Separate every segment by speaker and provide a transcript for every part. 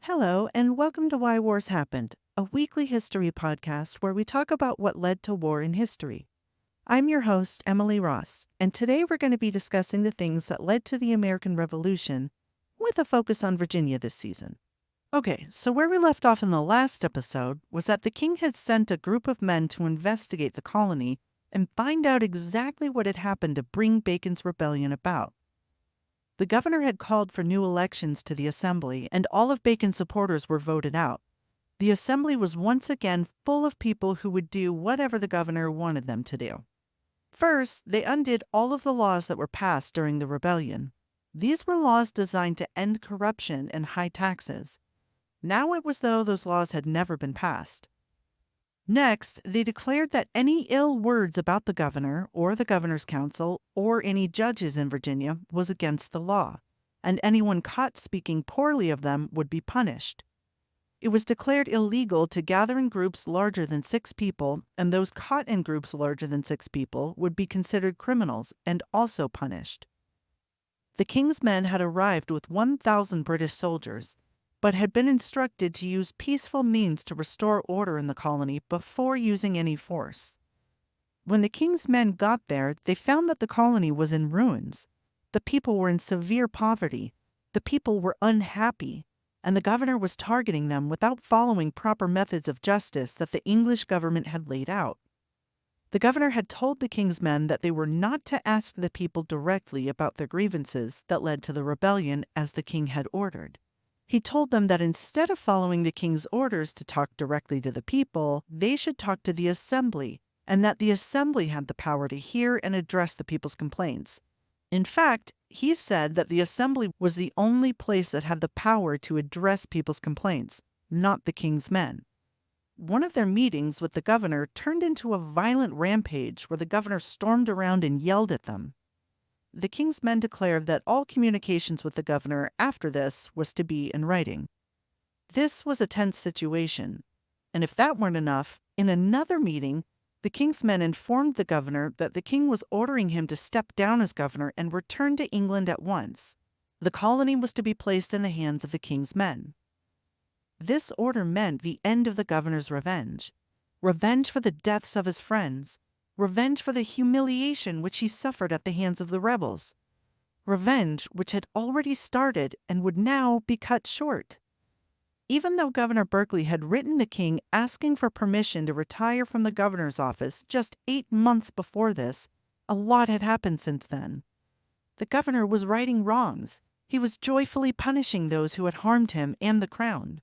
Speaker 1: Hello, and welcome to Why Wars Happened, a weekly history podcast where we talk about what led to war in history. I'm your host, Emily Ross, and today we're going to be discussing the things that led to the American Revolution, with a focus on Virginia this season. Okay, so where we left off in the last episode was that the king had sent a group of men to investigate the colony and find out exactly what had happened to bring Bacon's rebellion about. The governor had called for new elections to the assembly, and all of Bacon's supporters were voted out. The assembly was once again full of people who would do whatever the governor wanted them to do. First, they undid all of the laws that were passed during the rebellion. These were laws designed to end corruption and high taxes. Now it was though those laws had never been passed. Next, they declared that any ill words about the governor or the governor's council or any judges in Virginia was against the law, and anyone caught speaking poorly of them would be punished. It was declared illegal to gather in groups larger than 6 people, and those caught in groups larger than 6 people would be considered criminals and also punished. The king's men had arrived with 1,000 British soldiers, but had been instructed to use peaceful means to restore order in the colony before using any force. When the king's men got there, they found that the colony was in ruins. The people were in severe poverty. The people were unhappy, and the governor was targeting them without following proper methods of justice that the English government had laid out. The governor had told the king's men that they were not to ask the people directly about their grievances that led to the rebellion as the king had ordered. He told them that instead of following the king's orders to talk directly to the people, they should talk to the assembly, and that the assembly had the power to hear and address the people's complaints. In fact, he said that the assembly was the only place that had the power to address people's complaints, not the king's men. One of their meetings with the governor turned into a violent rampage where the governor stormed around and yelled at them. The king's men declared that all communications with the governor after this was to be in writing. This was a tense situation, and if that weren't enough, in another meeting, the king's men informed the governor that the king was ordering him to step down as governor and return to England at once. The colony was to be placed in the hands of the king's men. This order meant the end of the governor's revenge for the deaths of his friends, revenge for the humiliation which he suffered at the hands of the rebels, revenge which had already started and would now be cut short. Even though Governor Berkeley had written the king asking for permission to retire from the governor's office just 8 months before this, a lot had happened since then. The governor was righting wrongs. He was joyfully punishing those who had harmed him and the crown.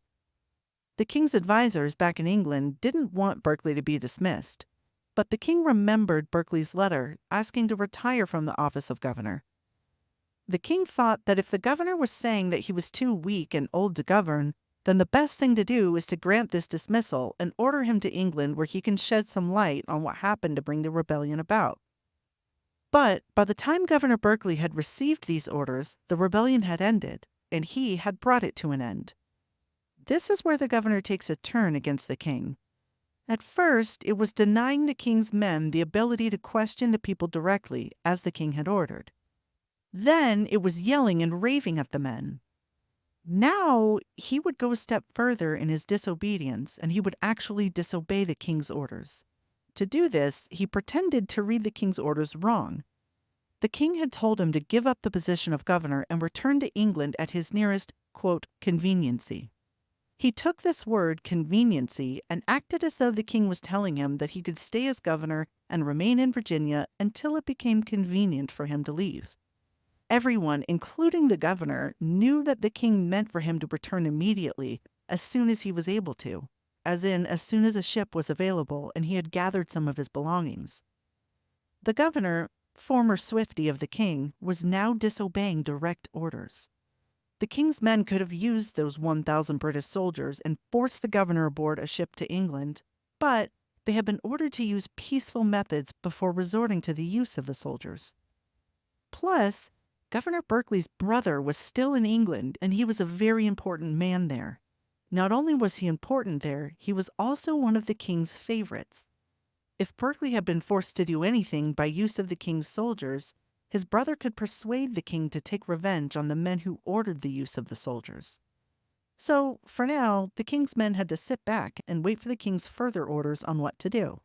Speaker 1: The king's advisors back in England didn't want Berkeley to be dismissed, but the king remembered Berkeley's letter asking to retire from the office of governor. The king thought that if the governor was saying that he was too weak and old to govern, then the best thing to do is to grant this dismissal and order him to England where he can shed some light on what happened to bring the rebellion about. But by the time Governor Berkeley had received these orders, the rebellion had ended, and he had brought it to an end. This is where the governor takes a turn against the king. At first, it was denying the king's men the ability to question the people directly, as the king had ordered. Then it was yelling and raving at the men. Now he would go a step further in his disobedience, and he would actually disobey the king's orders. To do this, he pretended to read the king's orders wrong. The king had told him to give up the position of governor and return to England at his nearest, quote, conveniency. He took this word, conveniency, and acted as though the king was telling him that he could stay as governor and remain in Virginia until it became convenient for him to leave. Everyone, including the governor, knew that the king meant for him to return immediately, as soon as he was able to, as in as soon as a ship was available and he had gathered some of his belongings. The governor, former Swifty of the king, was now disobeying direct orders. The king's men could have used those 1,000 British soldiers and forced the governor aboard a ship to England, but they had been ordered to use peaceful methods before resorting to the use of the soldiers. Plus, Governor Berkeley's brother was still in England, and he was a very important man there. Not only was he important there, he was also one of the king's favorites. If Berkeley had been forced to do anything by use of the king's soldiers, his brother could persuade the king to take revenge on the men who ordered the use of the soldiers. So, for now, the king's men had to sit back and wait for the king's further orders on what to do.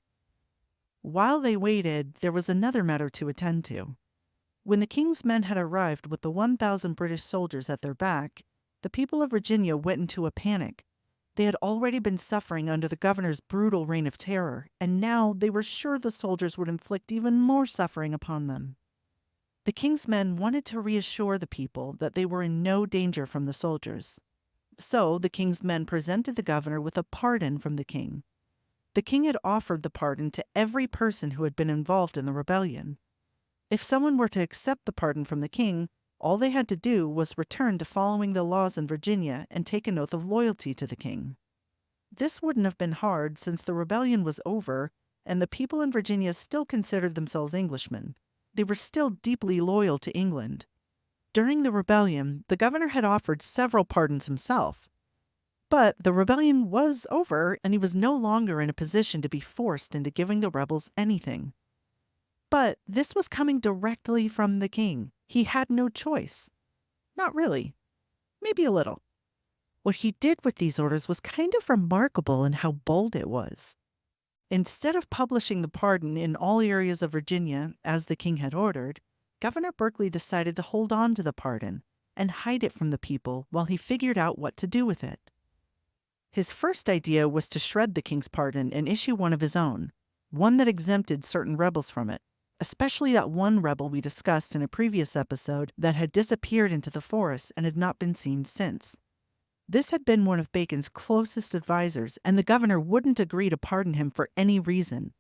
Speaker 1: While they waited, there was another matter to attend to. When the king's men had arrived with the 1,000 British soldiers at their back, the people of Virginia went into a panic. They had already been suffering under the governor's brutal reign of terror, and now they were sure the soldiers would inflict even more suffering upon them. The king's men wanted to reassure the people that they were in no danger from the soldiers. So the king's men presented the governor with a pardon from the king. The king had offered the pardon to every person who had been involved in the rebellion. If someone were to accept the pardon from the king, all they had to do was return to following the laws in Virginia and take an oath of loyalty to the king. This wouldn't have been hard since the rebellion was over and the people in Virginia still considered themselves Englishmen. They were still deeply loyal to England. During the rebellion, the governor had offered several pardons himself. But the rebellion was over, and he was no longer in a position to be forced into giving the rebels anything. But this was coming directly from the king. He had no choice. Not really. Maybe a little. What he did with these orders was kind of remarkable in how bold it was. Instead of publishing the pardon in all areas of Virginia, as the king had ordered, Governor Berkeley decided to hold on to the pardon and hide it from the people while he figured out what to do with it. His first idea was to shred the king's pardon and issue one of his own, one that exempted certain rebels from it, especially that one rebel we discussed in a previous episode that had disappeared into the forest and had not been seen since. This had been one of Bacon's closest advisors, and the governor wouldn't agree to pardon him for any reason.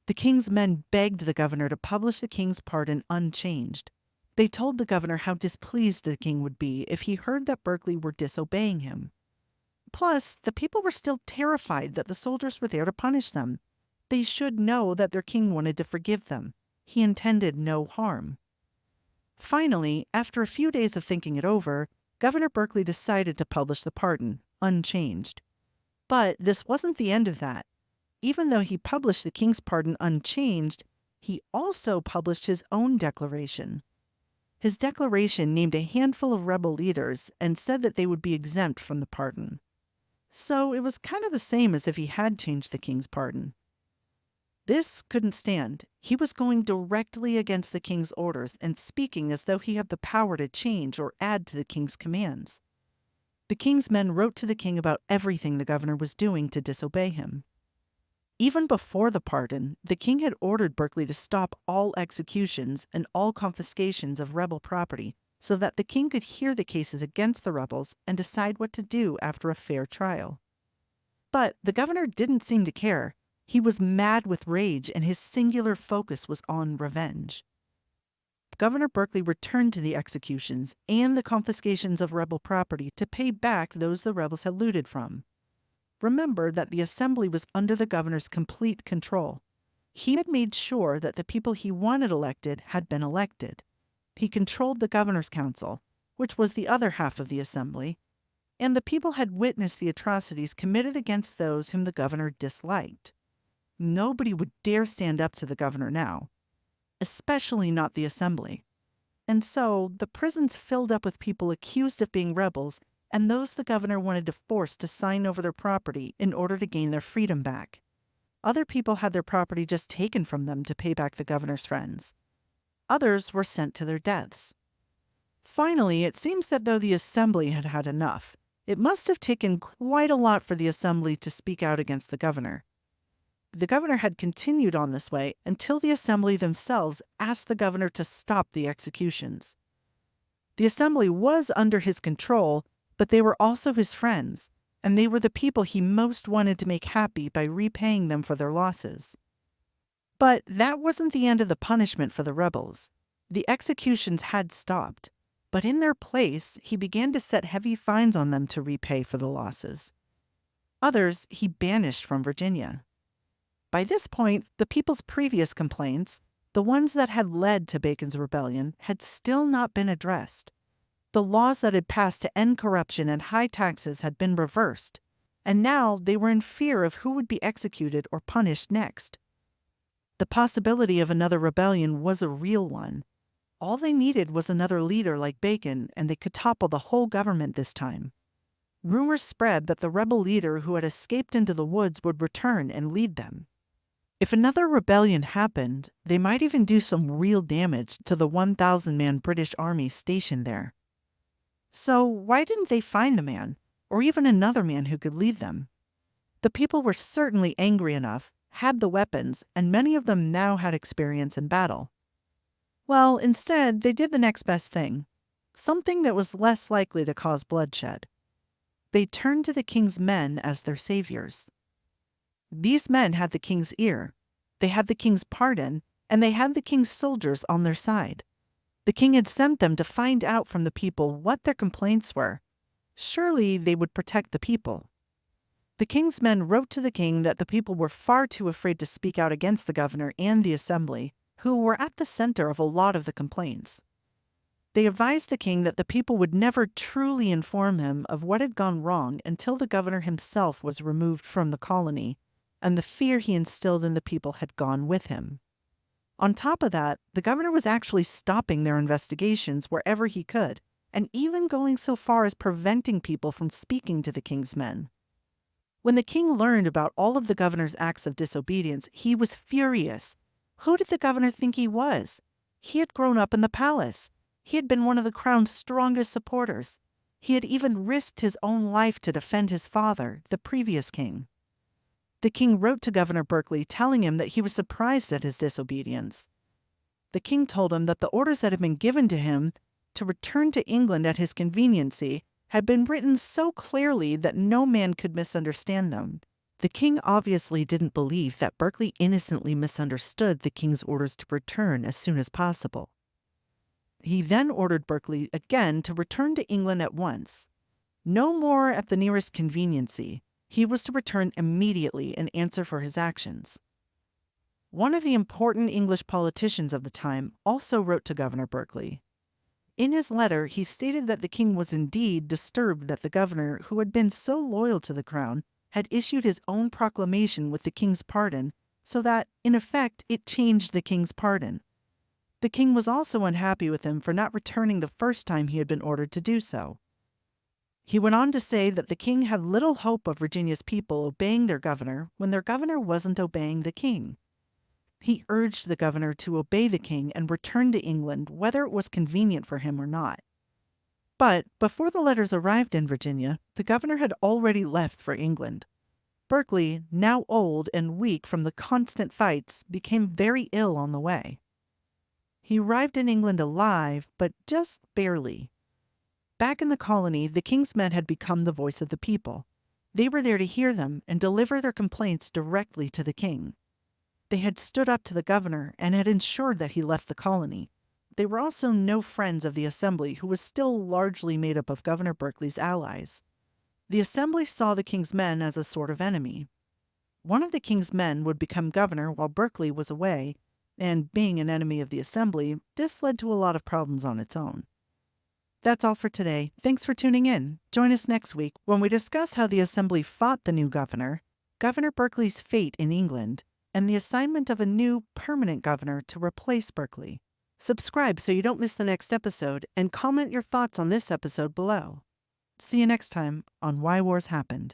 Speaker 1: The king's men begged the governor to publish the king's pardon unchanged. They told the governor how displeased the king would be if he heard that Berkeley were disobeying him. Plus, the people were still terrified that the soldiers were there to punish them. They should know that their king wanted to forgive them. He intended no harm. Finally, after a few days of thinking it over, Governor Berkeley decided to publish the pardon, unchanged. But this wasn't the end of that. Even though he published the king's pardon unchanged, he also published his own declaration. His declaration named a handful of rebel leaders and said that they would be exempt from the pardon. So it was kind of the same as if he had changed the king's pardon. This couldn't stand. He was going directly against the king's orders and speaking as though he had the power to change or add to the king's commands. The king's men wrote to the king about everything the governor was doing to disobey him. Even before the pardon, the king had ordered Berkeley to stop all executions and all confiscations of rebel property so that the king could hear the cases against the rebels and decide what to do after a fair trial. But the governor didn't seem to care. He was mad with rage, and his singular focus was on revenge. Governor Berkeley returned to the executions and the confiscations of rebel property to pay back those the rebels had looted from. Remember that the assembly was under the governor's complete control. He had made sure that the people he wanted elected had been elected. He controlled the governor's council, which was the other half of the assembly, and the people had witnessed the atrocities committed against those whom the governor disliked. Nobody would dare stand up to the governor now, especially not the assembly. And so the prisons filled up with people accused of being rebels and those the governor wanted to force to sign over their property in order to gain their freedom back. Other people had their property just taken from them to pay back the governor's friends. Others were sent to their deaths. Finally, it seems that though the assembly had had enough, it must have taken quite a lot for the assembly to speak out against the governor. The governor had continued on this way until the assembly themselves asked the governor to stop the executions. The assembly was under his control, but they were also his friends, and they were the people he most wanted to make happy by repaying them for their losses. But that wasn't the end of the punishment for the rebels. The executions had stopped, but in their place, he began to set heavy fines on them to repay for the losses. Others he banished from Virginia. By this point, the people's previous complaints, the ones that had led to Bacon's rebellion, had still not been addressed. The laws that had passed to end corruption and high taxes had been reversed, and now they were in fear of who would be executed or punished next. The possibility of another rebellion was a real one. All they needed was another leader like Bacon, and they could topple the whole government this time. Rumors spread that the rebel leader who had escaped into the woods would return and lead them. If another rebellion happened, they might even do some real damage to the 1,000-man British army stationed there. So why didn't they find the man, or even another man who could lead them? The people were certainly angry enough, had the weapons, and many of them now had experience in battle. Well, instead, they did the next best thing, something that was less likely to cause bloodshed. They turned to the king's men as their saviors. These men had the king's ear, they had the king's pardon, and they had the king's soldiers on their side. The king had sent them to find out from the people what their complaints were. Surely they would protect the people. The king's men wrote to the king that the people were far too afraid to speak out against the governor and the assembly, who were at the center of a lot of the complaints. They advised the king that the people would never truly inform him of what had gone wrong until the governor himself was removed from the colony, and the fear he instilled in the people had gone with him. On top of that, the governor was actually stopping their investigations wherever he could, and even going so far as preventing people from speaking to the king's men. When the king learned about all of the governor's acts of disobedience, he was furious. Who did the governor think he was? He had grown up in the palace. He had been one of the crown's strongest supporters. He had even risked his own life to defend his father, the previous king. The king wrote to Governor Berkeley telling him that he was surprised at his disobedience. The king told him that the orders that had been given to him to return to England at his conveniency had been written so clearly that no man could misunderstand them. The king obviously didn't believe that Berkeley innocently misunderstood the king's orders to return as soon as possible. He then ordered Berkeley again to return to England at once. No more at the nearest conveniency. He was to return immediately and answer for his actions. One of the important English politicians of the time also wrote to Governor Berkeley. In his letter, he stated that the king was indeed disturbed that the governor, who had been so loyal to the crown, had issued his own proclamation with the king's pardon, so that, in effect, it changed the king's pardon. The king was also unhappy with him for not returning the first time he had been ordered to do so. He went on to say that the king had little hope of Virginia's people obeying their governor when their governor wasn't obeying the king. He urged the governor to obey the king and return to England whether it was convenient for him or not. But before the letters arrived in Virginia, the governor had already left for England. Berkeley, now old and weak from the constant fights, became very ill on the way. He arrived in England alive, but just barely. Back in the colony, the king's men had become the voice of the people. They were there to hear them and deliver their complaints directly to the king. They had stood up to the governor and had ensured that he left the colony. They were also no friends of the assembly, who was still largely made up of Governor Berkeley's allies. The assembly saw the king's men as a sort of enemy. One of the king's men would become governor while Berkeley was away, and being an enemy of the assembly, this led to a lot of problems on its own. That's all for today. Thanks for tuning in. Join us next week when we discuss how the assembly fought the new governor, Governor Berkeley's fate in England, and the assignment of a new permanent governor to replace Berkeley. Subscribe so you don't miss the next episode, and comment your thoughts on this episode below. See you next time on Why Wars Happened.